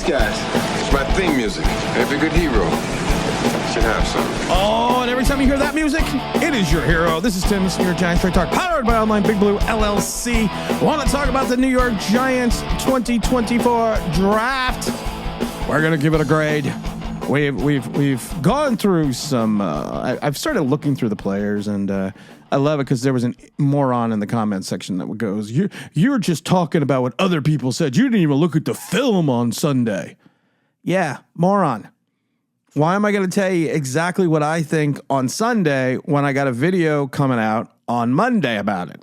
guys. It's my theme music. Every good hero should have some. Oh, and every time you hear that music, it is your hero. This is Tim, this is New York Giants Straight Talk, powered by Online Big Blue LLC. Want to talk about the New York Giants 2024 draft? We're gonna give it a grade. We've gone through some. I've started looking through the players, and I love it because there was a moron in the comments section that goes, "You're just talking about what other people said. You didn't even look at the film on Sunday." Yeah, moron. Why am I going to tell you exactly what I think on Sunday when I got a video coming out on Monday about it?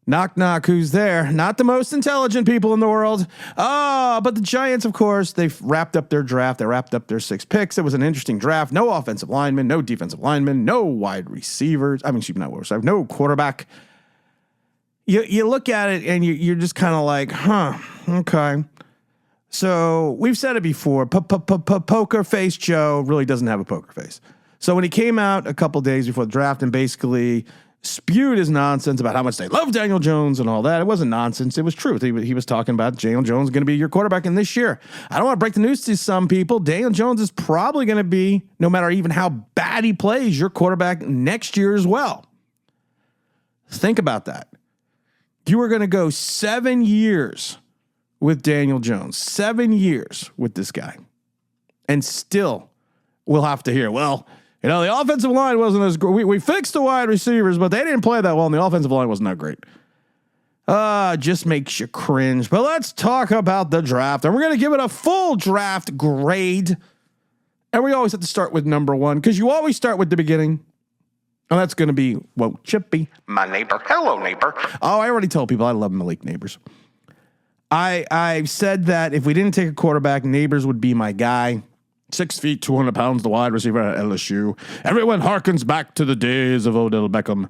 Knock, knock, who's there? Not the most intelligent people in the world. But the Giants, of course, they've wrapped up their draft. They wrapped up their 6 picks. It was an interesting draft. No offensive linemen, no defensive linemen, no wide receivers. No quarterback. You look at it and you're just kind of like, okay. So we've said it before. Poker face Joe really doesn't have a poker face. So when he came out a couple days before the draft and basically spewed his nonsense about how much they love Daniel Jones and all that, it wasn't nonsense. It was truth. He was talking about Daniel Jones going to be your quarterback in this year. I don't want to break the news to some people. Daniel Jones is probably going to be, no matter even how bad he plays, your quarterback next year as well. Think about that. You are going to go 7 years with Daniel Jones, 7 years with this guy, and still we'll have to hear, well, you know, the offensive line wasn't as great. We fixed the wide receivers, but they didn't play that well, and the offensive line wasn't that great. Just makes you cringe. But let's talk about the draft, and we're going to give it a full draft grade. And we always have to start with number 1, because you always start with the beginning. And that's going to be, whoa, Chippy, my neighbor. Hello, neighbor. Oh, I already told people I love Malik Neighbors. I've said that if we didn't take a quarterback, Neighbors would be my guy. 6 feet, 200 pounds, the wide receiver at LSU. Everyone harkens back to the days of Odell Beckham.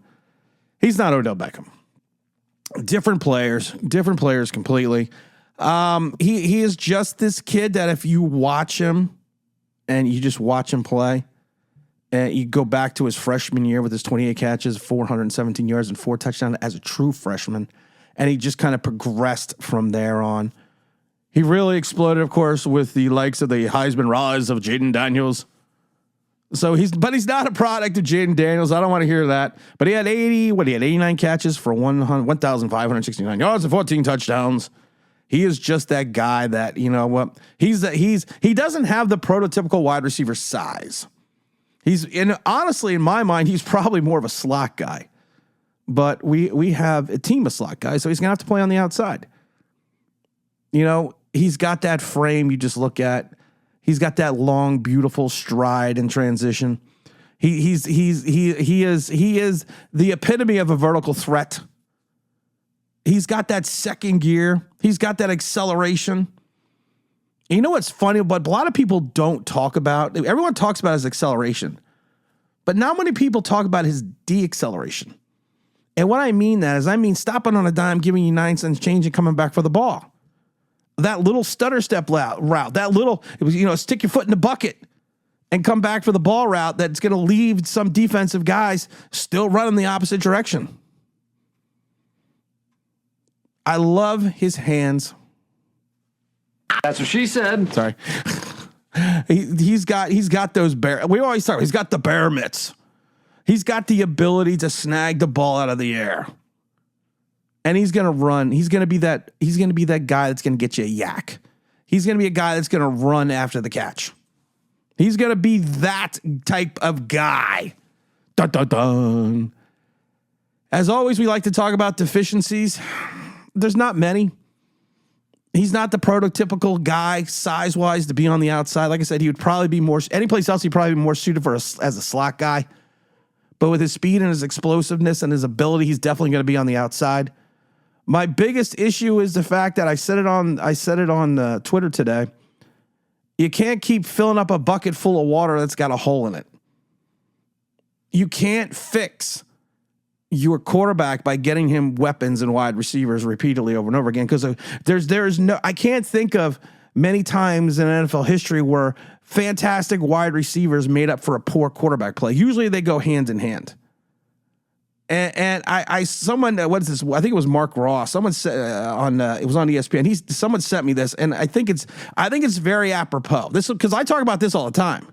He's not Odell Beckham. Different players completely. He is just this kid that if you watch him and you just watch him play, and you go back to his freshman year with his 28 catches, 417 yards, and 4 touchdowns as a true freshman, and he just kind of progressed from there on. He really exploded, of course, with the likes of the Heisman rise of Jaden Daniels. So he's not a product of Jaden Daniels. I don't want to hear that. But he had 89 catches for 1,569 yards and 14 touchdowns. He is just that guy that, you know what, he doesn't have the prototypical wide receiver size. Honestly, in my mind, he's probably more of a slot guy. But we have a team of slot guys, so he's gonna have to play on the outside. You know, he's got that frame you just look at. He's got that long, beautiful stride and transition. He is the epitome of a vertical threat. He's got that second gear. He's got that acceleration. And you know what's funny? But a lot of people don't talk about. Everyone talks about his acceleration, but not many people talk about his deacceleration. And what I mean that is, I mean stopping on a dime, giving you 9 cents change, and coming back for the ball. That little stutter step route, that little, stick your foot in the bucket and come back for the ball route that's going to leave some defensive guys still running the opposite direction. I love his hands. That's what she said. Sorry. He's got those bear. We always start. He's got the bear mitts. He's got the ability to snag the ball out of the air. And he's going to run. He's going to be that guy that's going to get you a yak. He's going to be a guy that's going to run after the catch. He's going to be that type of guy. Dun, dun, dun. As always, we like to talk about deficiencies. There's not many. He's not the prototypical guy size-wise to be on the outside. Like I said, he would probably be more, any place else, he'd probably be more suited as a slot guy. But with his speed and his explosiveness and his ability, he's definitely going to be on the outside. My biggest issue is the fact that I said it on Twitter today. You can't keep filling up a bucket full of water that's got a hole in it. You can't fix your quarterback by getting him weapons and wide receivers repeatedly over and over again, because I can't think of many times in NFL history where fantastic wide receivers made up for a poor quarterback play. Usually they go hand in hand. And someone, what is this? I think it was Mark Ross. Someone said it was on ESPN. Someone sent me this, and I think it's very apropos. This, because I talk about this all the time.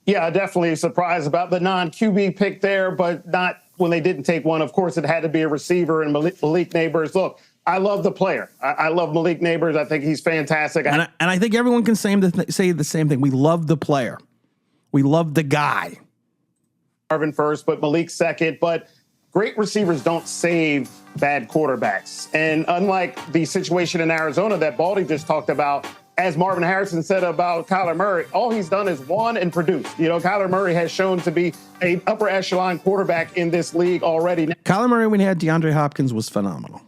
Yeah, definitely surprised about the non-QB pick there, but not when they didn't take one. Of course, it had to be a receiver, and Malik Neighbors. Look, I love the player. I love Malik Neighbors. I think he's fantastic. And I think everyone can say the same thing. We love the player. We love the guy. Marvin first, but Malik second. But great receivers don't save bad quarterbacks. And unlike the situation in Arizona that Baldy just talked about, as Marvin Harrison said about Kyler Murray, all he's done is won and produced. You know, Kyler Murray has shown to be an upper echelon quarterback in this league already. Kyler Murray, when he had DeAndre Hopkins, was phenomenal.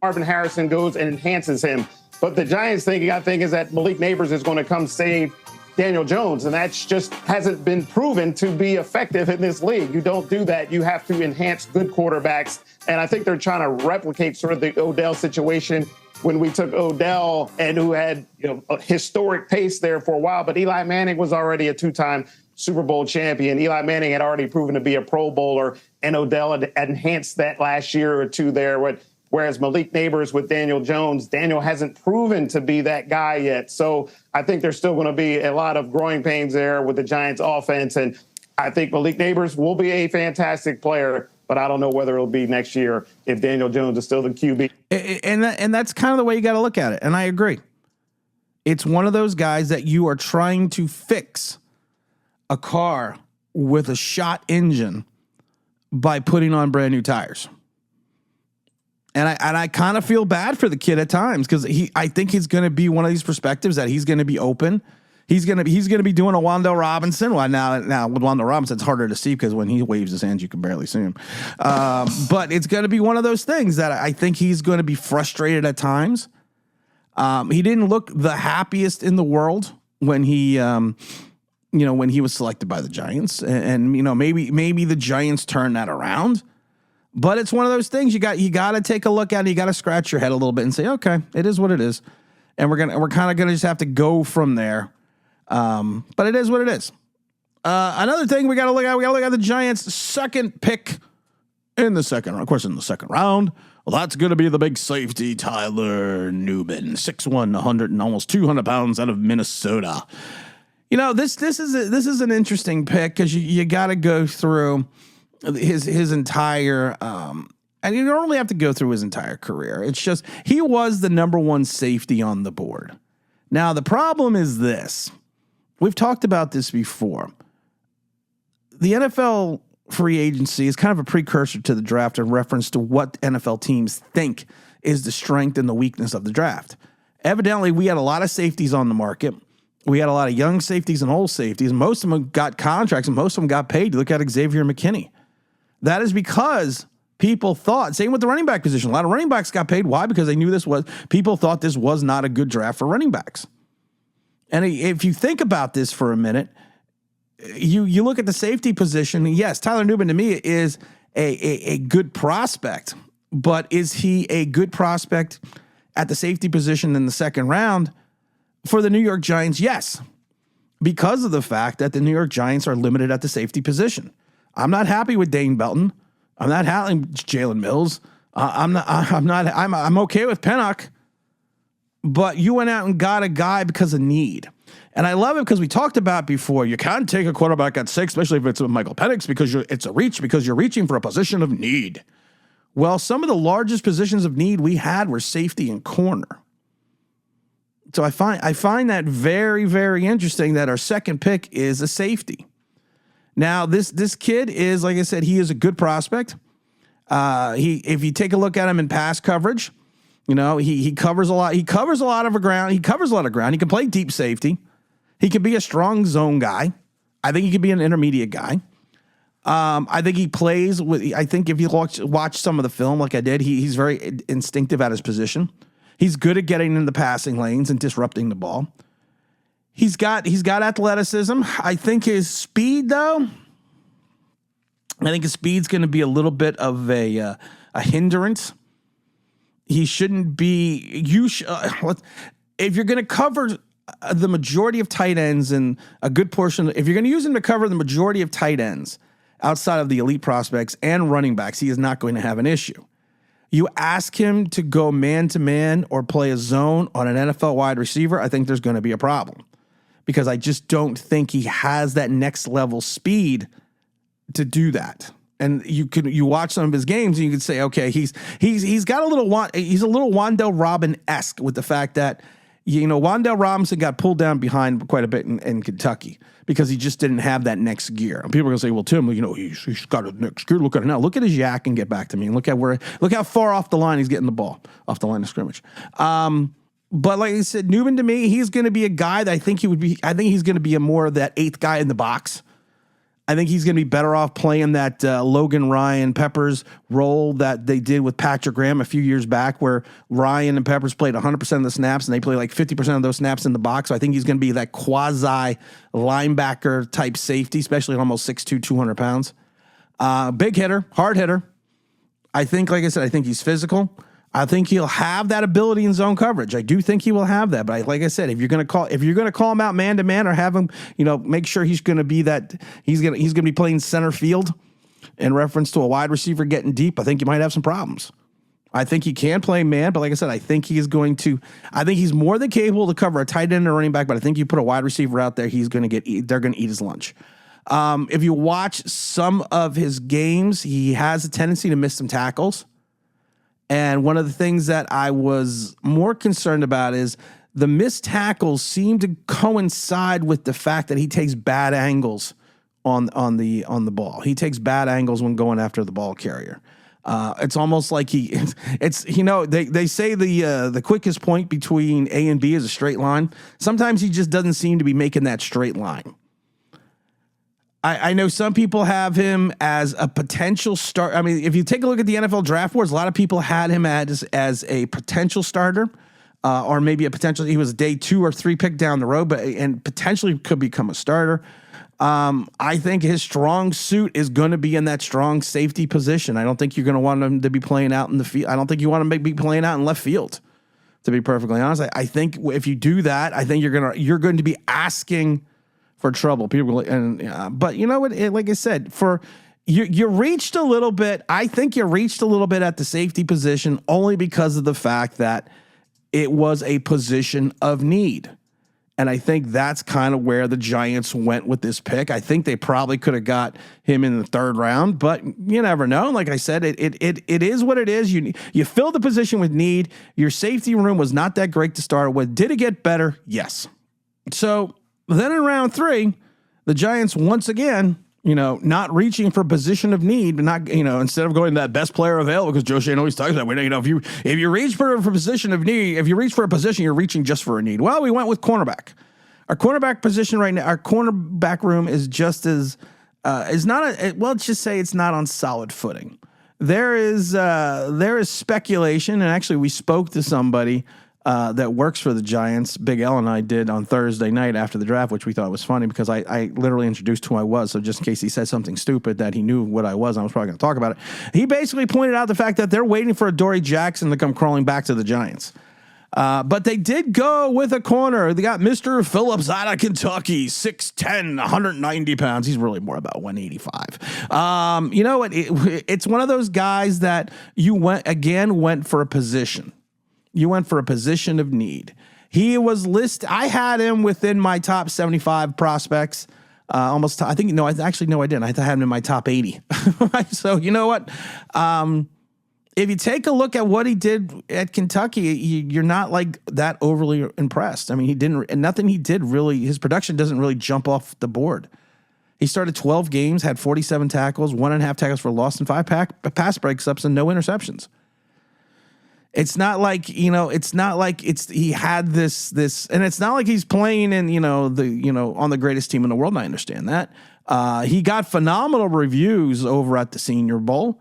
Marvin Harrison goes and enhances him. But the Giants thinking, I think, is that Malik Neighbors is going to come save Daniel Jones, and that's just hasn't been proven to be effective in this league. You don't do that. You have to enhance good quarterbacks, and I think they're trying to replicate sort of the Odell situation when we took Odell, and who had a historic pace there for a while, but Eli Manning was already a two-time Super Bowl champion. Eli Manning had already proven to be a Pro Bowler, and Odell had enhanced that last year or two there. Whereas Malik Neighbors with Daniel Jones, Daniel hasn't proven to be that guy yet. So I think there's still going to be a lot of growing pains there with the Giants offense. And I think Malik Neighbors will be a fantastic player, but I don't know whether it'll be next year if Daniel Jones is still the QB. And that's kind of the way you got to look at it. And I agree. It's one of those guys that you are trying to fix a car with a shot engine by putting on brand new tires. And I kind of feel bad for the kid at times, because I think he's going to be one of these perspectives that he's going to be open. He's going to be doing a Wando Robinson. Well, now with Wando Robinson, it's harder to see because when he waves his hands, you can barely see him. But it's going to be one of those things that I think he's going to be frustrated at times. He didn't look the happiest in the world when he when he was selected by the Giants, and maybe the Giants turned that around. But it's one of those things you got to take a look at it. You got to scratch your head a little bit and say, okay, it is what it is. And we're kind of going to just have to go from there. But it is what it is. Another thing we got to look at the Giants' second pick in the second round. Of course, in the second round, well, that's going to be the big safety, Tyler Nubin, 6'1", 100 and almost 200 pounds, out of Minnesota. This is an interesting pick, because you got to go through his entire and you don't really have to go through his entire career. It's just he was the number one safety on the board. Now the problem is this. We've talked about this before. The NFL free agency is kind of a precursor to the draft in reference to what NFL teams think is the strength and the weakness of the draft. Evidently, we had a lot of safeties on the market. We had a lot of young safeties and old safeties. Most of them got contracts, and most of them got paid. You look at Xavier McKinney. That is because people thought, same with the running back position. A lot of running backs got paid. Why? Because they knew people thought this was not a good draft for running backs. And if you think about this for a minute, you look at the safety position. Yes, Tyler Nubin to me is a good prospect, but is he a good prospect at the safety position in the second round for the New York Giants? Yes, because of the fact that the New York Giants are limited at the safety position. I'm not happy with Dane Belton. I'm not happy with Jalen Mills. I'm okay with Pennock, but you went out and got a guy because of need. And I love it because we talked about before, you can't take a quarterback at 6, especially if it's with Michael Penix, because it's a reach, because you're reaching for a position of need. Well, some of the largest positions of need we had were safety and corner. So I find that very, very interesting that our second pick is a safety. Now, this kid is, like I said, he is a good prospect. If you take a look at him in pass coverage, he covers a lot. He covers a lot of ground. He can play deep safety. He could be a strong zone guy. I think he could be an intermediate guy. I think he plays with. I think if you watch some of the film, like I did, he's very instinctive at his position. He's good at getting in the passing lanes and disrupting the ball. He's got athleticism. I think his speed, though, his speed's going to be a little bit of a hindrance. He shouldn't be. If you're going to cover the majority of tight ends and a good portion, if you're going to use him to cover the majority of tight ends, outside of the elite prospects and running backs, he is not going to have an issue. You ask him to go man-to-man or play a zone on an NFL wide receiver, I think there's going to be a problem because I just don't think he has that next level speed to do that. And you watch some of his games and you can say, okay, he's got a little Wan'Dale Robinson-esque with the fact that, Wan'Dale Robinson got pulled down behind quite a bit in Kentucky because he just didn't have that next gear. And people are going to say, well, Tim, he's got a next gear. Look at it now. Look at his yak and get back to me. And look how far off the line he's getting the ball, off the line of scrimmage. But like I said, Newman, to me, he's going to be a guy that I think he's going to be more of that eighth guy in the box. I think he's going to be better off playing that Logan Ryan Peppers role that they did with Patrick Graham a few years back, where Ryan and Peppers played 100% of the snaps and they play like 50% of those snaps in the box. So I think he's going to be that quasi linebacker type safety, especially at almost 6'2", 200 pounds. Big hitter, hard hitter. I think, like I said, I think he's physical. I think he'll have that ability in zone coverage. I do think he will have that. But like I said, if you're going to call him out man to man or have him, make sure he's going to be that he's going to be playing center field in reference to a wide receiver getting deep, I think you might have some problems. I think he can play man, but like I said, I think he's more than capable to cover a tight end or running back, but I think you put a wide receiver out there, they're going to eat his lunch. If you watch some of his games, he has a tendency to miss some tackles. And one of the things that I was more concerned about is the missed tackles seem to coincide with the fact that he takes bad angles on the ball. He takes bad angles when going after the ball carrier. It's almost like they say the quickest point between A and B is a straight line. Sometimes he just doesn't seem to be making that straight line. I know some people have him as a potential start. I mean, if you take a look at the NFL draft boards, a lot of people had him as a potential starter, or maybe he was a day 2 or 3 pick down the road, and potentially could become a starter. I think his strong suit is going to be in that strong safety position. I don't think you're going to want him to be playing out in the field. I don't think you want him to be playing out in left field, to be perfectly honest. I think if you do that, I think you're going to be asking for trouble. But you know what? Like I said, you reached a little bit. I think you reached a little bit at the safety position only because of the fact that it was a position of need. And I think that's kind of where the Giants went with this pick. I think they probably could have got him in the 3rd round, but you never know. Like I said, it is what it is. You fill the position with need. Your safety room was not that great to start with. Did it get better? Yes. So then in round 3, the Giants once again, not reaching for a position of need, but not, instead of going to that best player available, because Joe Schoen always talks that way. If you reach for a position of need, if you reach for a position, you're reaching just for a need. Well, we went with cornerback. Our cornerback position right now, our cornerback room is just as let's just say it's not on solid footing. There is speculation, and actually we spoke to somebody that works for the Giants. Big L and I did on Thursday night after the draft, which we thought was funny because I literally introduced who I was. So just in case he said something stupid that he knew what I was probably going to talk about it. He basically pointed out the fact that they're waiting for Adoree Jackson to come crawling back to the Giants. But they did go with a corner. They got Mr. Phillips out of Kentucky, 6'10", 190 pounds. He's really more about 185. You know what? It's one of those guys that you went for a position. You went for a position of need. He was listed. I had him within my top 75 prospects. I didn't. I had him in my top 80. So you know what? If you take a look at what he did at Kentucky, you're not like that overly impressed. I mean, nothing he did really, his production doesn't really jump off the board. He started 12 games, had 47 tackles, 1.5 tackles for loss, and 5 pass breakups, and no interceptions. It's not like, he had this, and it's not like he's playing in, on the greatest team in the world. And I understand that. He got phenomenal reviews over at the Senior Bowl.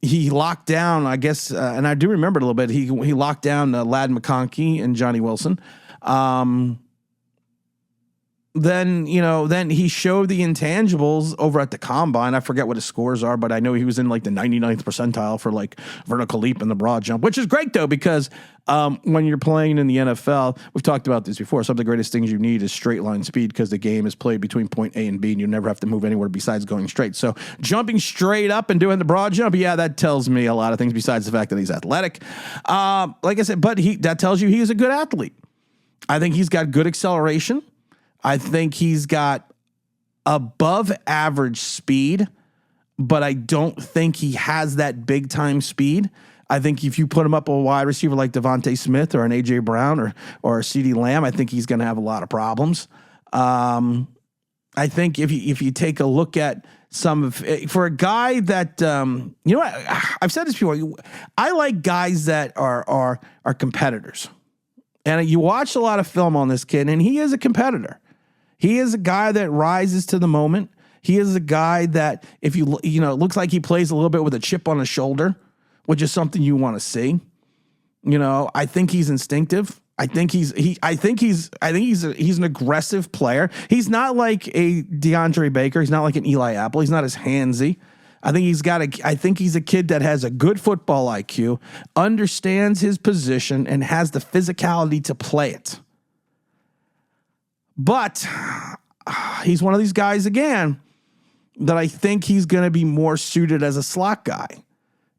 He locked down, I guess, and I do remember it a little bit. He locked down Ladd McConkey and Johnny Wilson. then he showed the intangibles over at the combine. I forget what his scores are, but I know he was in like the 99th percentile for like vertical leap and the broad jump, which is great though, because when you're playing in the NFL, we've talked about this before. Some of the greatest things you need is straight line speed, because the game is played between point A and B, and you never have to move anywhere besides going straight. So jumping straight up and doing the broad jump, yeah, that tells me a lot of things besides the fact that he's athletic. Like I said, but that tells you he is a good athlete. I think he's got good acceleration. I think he's got above average speed, but I don't think he has that big time speed. I think if you put him up a wide receiver like Devontae Smith or an A.J. Brown or a CeeDee Lamb, I think he's going to have a lot of problems. I think if you take a look at for a guy that, I've said this before, I like guys that are competitors. And you watch a lot of film on this kid, and he is a competitor. He is a guy that rises to the moment. He is a guy that, if it looks like he plays a little bit with a chip on his shoulder, which is something you want to see. I think he's instinctive. I think he's an aggressive player. He's not like a DeAndre Baker. He's not like an Eli Apple. He's not as handsy. I think he's a kid that has a good football IQ, understands his position, and has the physicality to play it. But he's one of these guys, again, that I think he's going to be more suited as a slot guy.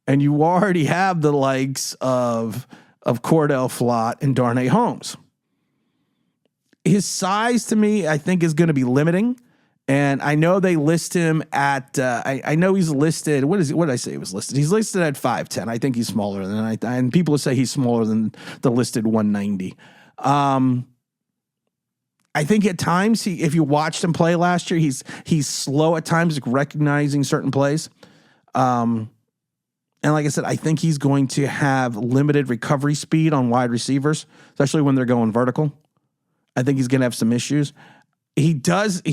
And you already have the likes of Cordell Flott and Darnay Holmes. His size, to me, I think is going to be limiting. And I know they list him at, I know he's listed, what did I say he was listed? He's listed at 5'10". I think he's smaller than and people say he's smaller than the listed 190. I think at times, if you watched him play last year, he's slow at times, recognizing certain plays. And like I said, I think he's going to have limited recovery speed on wide receivers, especially when they're going vertical. I think he's going to have some issues. He does.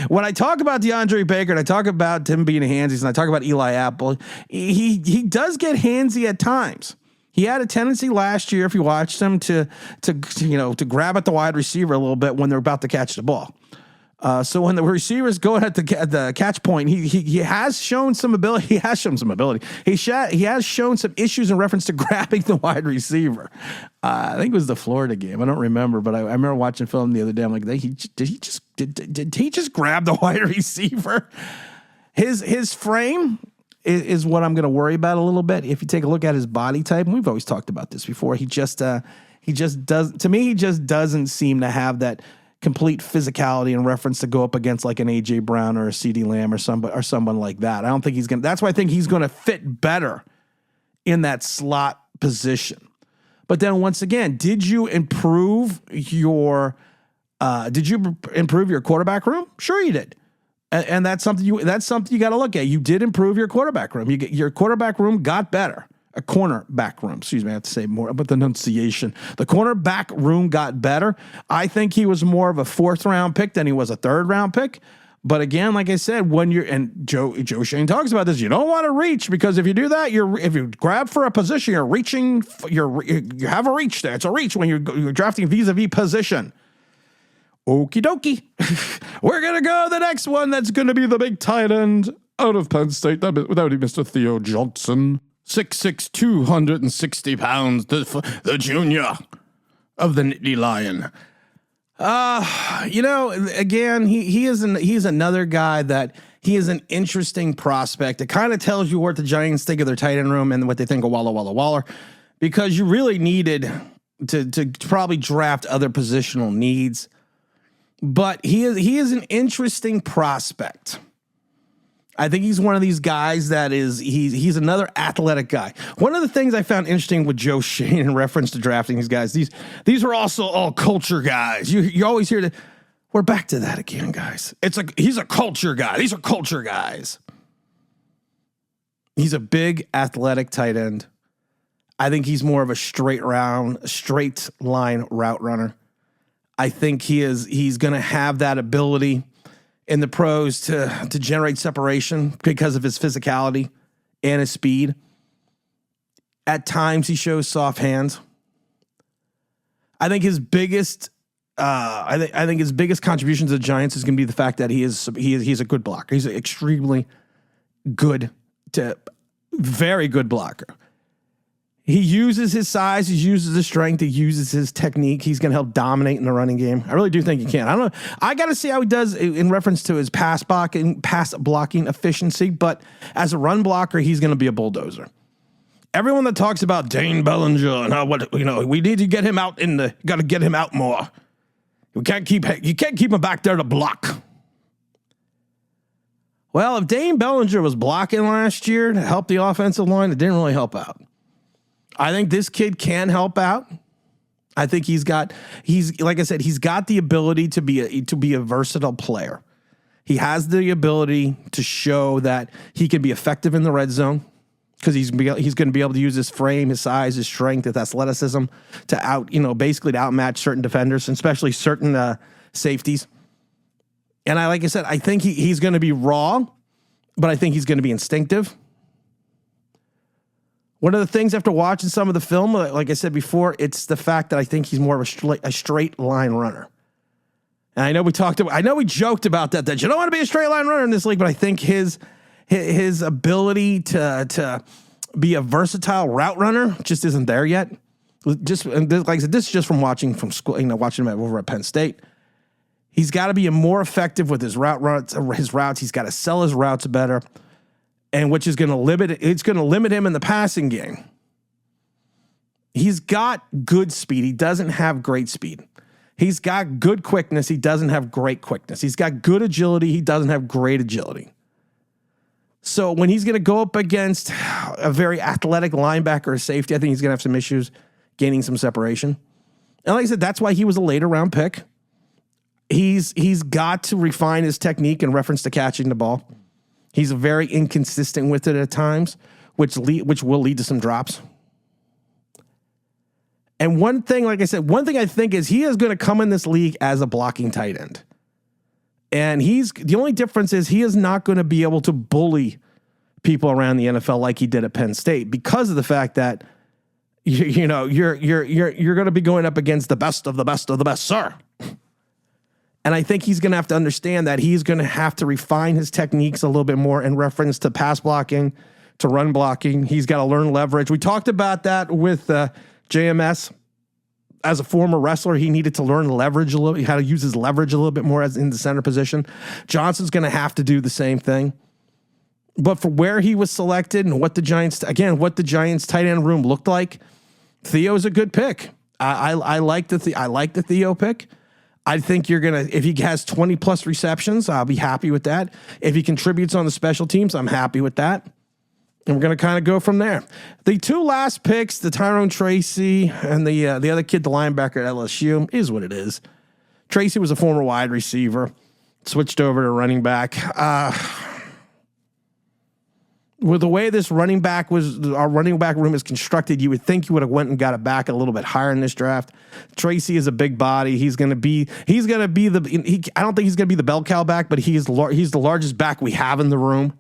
When I talk about DeAndre Baker and I talk about him being handsy, and I talk about Eli Apple, he does get handsy at times. He had a tendency last year, if you watched him, to grab at the wide receiver a little bit when they're about to catch the ball. So when the receivers go at the catch point, he has shown some ability. He has shown some ability. He has shown some issues in reference to grabbing the wide receiver. I think it was the Florida game. I don't remember, but I remember watching film the other day. I'm like, did he just grab the wide receiver? His frame is what I'm going to worry about a little bit. If you take a look at his body type, and we've always talked about this before, he just doesn't seem to have that complete physicality in reference to go up against like an A.J. Brown or a CeeDee Lamb or someone like that. I don't think he's going to, that's why I think he's going to fit better in that slot position. But then once again, did you improve your quarterback room? Sure you did. And that's something you got to look at. You did improve your quarterback room. Your quarterback room got better. A cornerback room. Excuse me, I have to say more about the enunciation. The cornerback room got better. I think he was more of a 4th round pick than he was a 3rd round pick. But again, like I said, Joe Schoen talks about this, you don't want to reach, because if you do that, if you grab for a position, you're reaching. You have a reach there. It's a reach when you're drafting vis-a-vis position. Okie dokie. We're going to go to the next one. That's going to be the big tight end out of Penn State. That would be Mr. Theo Johnson. 6'6", 260 pounds. The junior of the Nittany Lion. Again, he's another guy that he is an interesting prospect. It kind of tells you what the Giants think of their tight end room and what they think of Walla Walla Waller, because you really needed to probably draft other positional needs. But he is an interesting prospect. I think he's one of these guys that he's another athletic guy. One of the things I found interesting with Joe Schoen in reference to drafting these guys, these are also all culture guys. You always hear that. We're back to that again, guys. He's a culture guy. These are culture guys. He's a big athletic tight end. I think he's more of a straight line route runner. I think he's going to have that ability in the pros to generate separation because of his physicality and his speed. At times he shows soft hands. I think his biggest I think his biggest contribution to the Giants is going to be the fact that he's a good blocker. He's an extremely good to very good blocker. He uses his size, he uses his strength, he uses his technique. He's going to help dominate in the running game. I really do think he can. I don't know. I got to see how he does in reference to his pass blocking efficiency, but as a run blocker, he's going to be a bulldozer. Everyone that talks about Dane Bellinger and how we need to get him out got to get him out more. You can't keep him back there to block. Well, if Dane Bellinger was blocking last year to help the offensive line, it didn't really help out. I think this kid can help out. I think he's like I said, he's got the ability to be a versatile player. He has the ability to show that he can be effective in the red zone because he's going to be able to use his frame, his size, his strength, his athleticism to basically to outmatch certain defenders, and especially certain safeties. And like I said, I think he's going to be raw, but I think he's going to be instinctive. One of the things after watching some of the film, like I said before, it's the fact that I think he's more of a straight line runner. And I know we joked about that you don't want to be a straight line runner in this league, but I think his ability to be a versatile route runner just isn't there yet. Just like I said, this is just from watching from school, watching him over at Penn State. He's got to be more effective with his routes. He's got to sell his routes better. And which is going to limit him in the passing game. He's got good speed. He doesn't have great speed. He's got good quickness. He doesn't have great quickness. He's got good agility. He doesn't have great agility. So when he's going to go up against a very athletic linebacker or safety, I think he's going to have some issues gaining some separation. And like I said, that's why he was a later round pick. He's got to refine his technique in reference to catching the ball. He's very inconsistent with it at times, which will lead to some drops. And one thing I think is he is going to come in this league as a blocking tight end. And the only difference is he is not going to be able to bully people around the NFL like he did at Penn State because of the fact that you're going to be going up against the best of the best of the best, sir. And I think he's going to have to understand that he's going to have to refine his techniques a little bit more in reference to pass blocking, to run blocking. He's got to learn leverage. We talked about that with JMS. As a former wrestler, he needed to learn leverage a little, how to use his leverage a little bit more as in the center position. Johnson's going to have to do the same thing. But for where he was selected and what the Giants tight end room looked like, Theo's a good pick. I like the Theo pick. I think if he has 20 plus receptions, I'll be happy with that. If he contributes on the special teams, I'm happy with that. And we're going to kind of go from there. The two last picks, the Tyrone Tracy and the other kid, the linebacker at LSU, is what it is. Tracy was a former wide receiver, switched over to running back. With the way our running back room is constructed, you would think you would have went and got it back a little bit higher in this draft. Tracy is a big body. I don't think he's going to be the bell cow back, but he's the largest back we have in the room.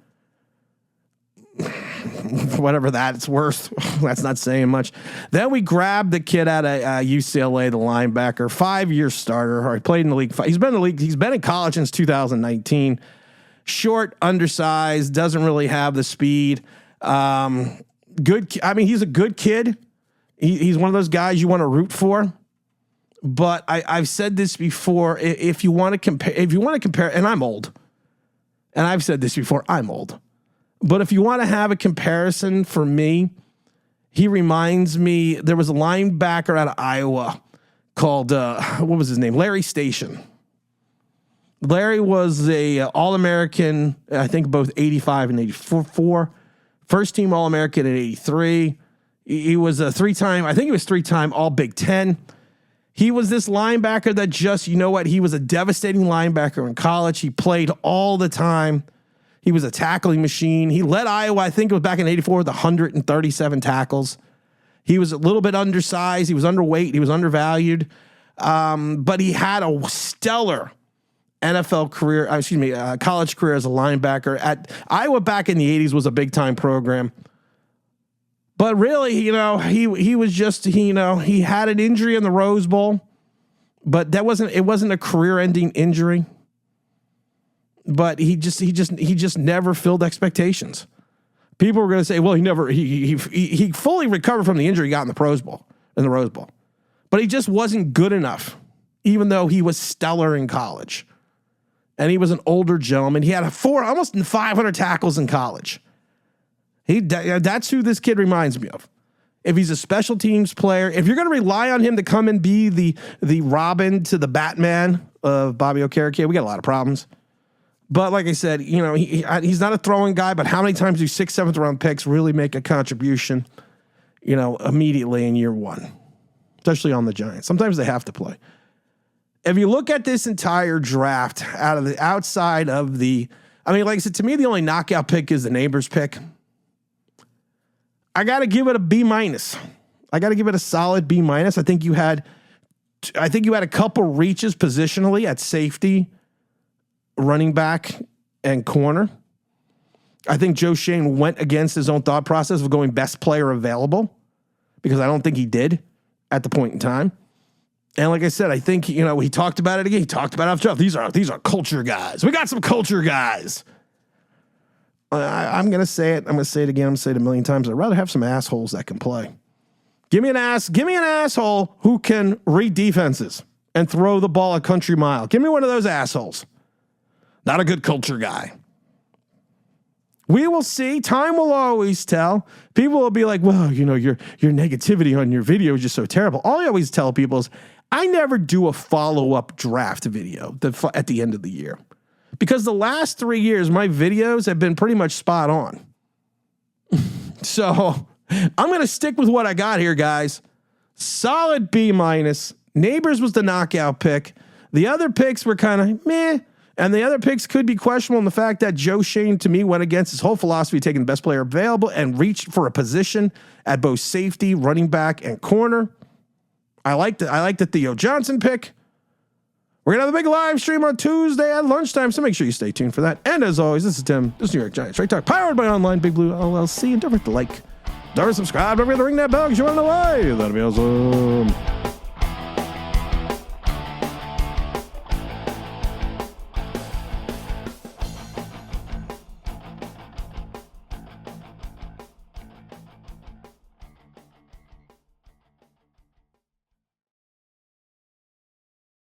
Whatever that's worth. That's not saying much. Then we grabbed the kid out of UCLA, the linebacker, 5-year starter. He played in the league. He's been in the league. He's been in college since 2019. Short, undersized, doesn't really have the speed. Good. I mean, he's a good kid. He's one of those guys you want to root for. But I've said this before. If you want to compare, and I'm old, and I've said this before, I'm old. But if you want to have a comparison for me, he reminds me, there was a linebacker out of Iowa called, what was his name? Larry Station. Larry was a All-American, I think both 85 and 84. First team All-American in 83. He was a three-time All Big Ten. He was this linebacker that just, he was a devastating linebacker in college. He played all the time. He was a tackling machine. He led Iowa, I think it was back in 84, with 137 tackles. He was a little bit undersized. He was underweight. He was undervalued. But he had a stellar NFL career, college career as a linebacker. At Iowa back in the 80s was a big-time program. But really, he was just, he had an injury in the Rose Bowl. but it wasn't a career-ending injury. But he just never filled expectations. People were going to say, well, he fully recovered from the injury he got in the Rose Bowl, but he just wasn't good enough, even though he was stellar in college. And he was an older gentleman. He had almost 500 tackles in college. That's who this kid reminds me of. If he's a special teams player, if you're going to rely on him to come and be the Robin to the Batman of Bobby Okereke, we got a lot of problems. But like I said, he's not a throwing guy, but how many times do 6th, 7th round picks really make a contribution, immediately in year one, especially on the Giants? Sometimes they have to play. If you look at this entire draft outside of like I said, to me, the only knockout pick is the Neighbors pick. I got to give it a B-. I got to give it a solid B-. I think you had a couple reaches positionally at safety, running back, and corner. I think Joe Schoen went against his own thought process of going best player available, because I don't think he did at the point in time. And like I said, I think, he talked about it again. He talked about it after. These are culture guys. We got some culture guys. I'm going to say it. I'm going to say it again. I'm going to say it a million times. I'd rather have some assholes that can play. Give me an asshole who can read defenses and throw the ball a country mile. Give me one of those assholes. Not a good culture guy. We will see. Time will always tell. People will be like, well, your negativity on your video is just so terrible. All I always tell people is I never do a follow-up draft video at the end of the year, because the last 3 years, my videos have been pretty much spot on. So I'm going to stick with what I got here, guys. Solid B-. Neighbors was the knockout pick. The other picks were kind of meh. And the other picks could be questionable in the fact that Joe Schoen, to me, went against his whole philosophy of taking the best player available and reached for a position at both safety, running back, and corner. I like the Theo Johnson pick. We're going to have a big live stream on Tuesday at lunchtime, so make sure you stay tuned for that. And as always, this is Tim. This is New York Giants Straight Talk, powered by Online Big Blue LLC. And don't forget to like, don't subscribe, don't forget to ring that bell because you want to know why. That'll be awesome.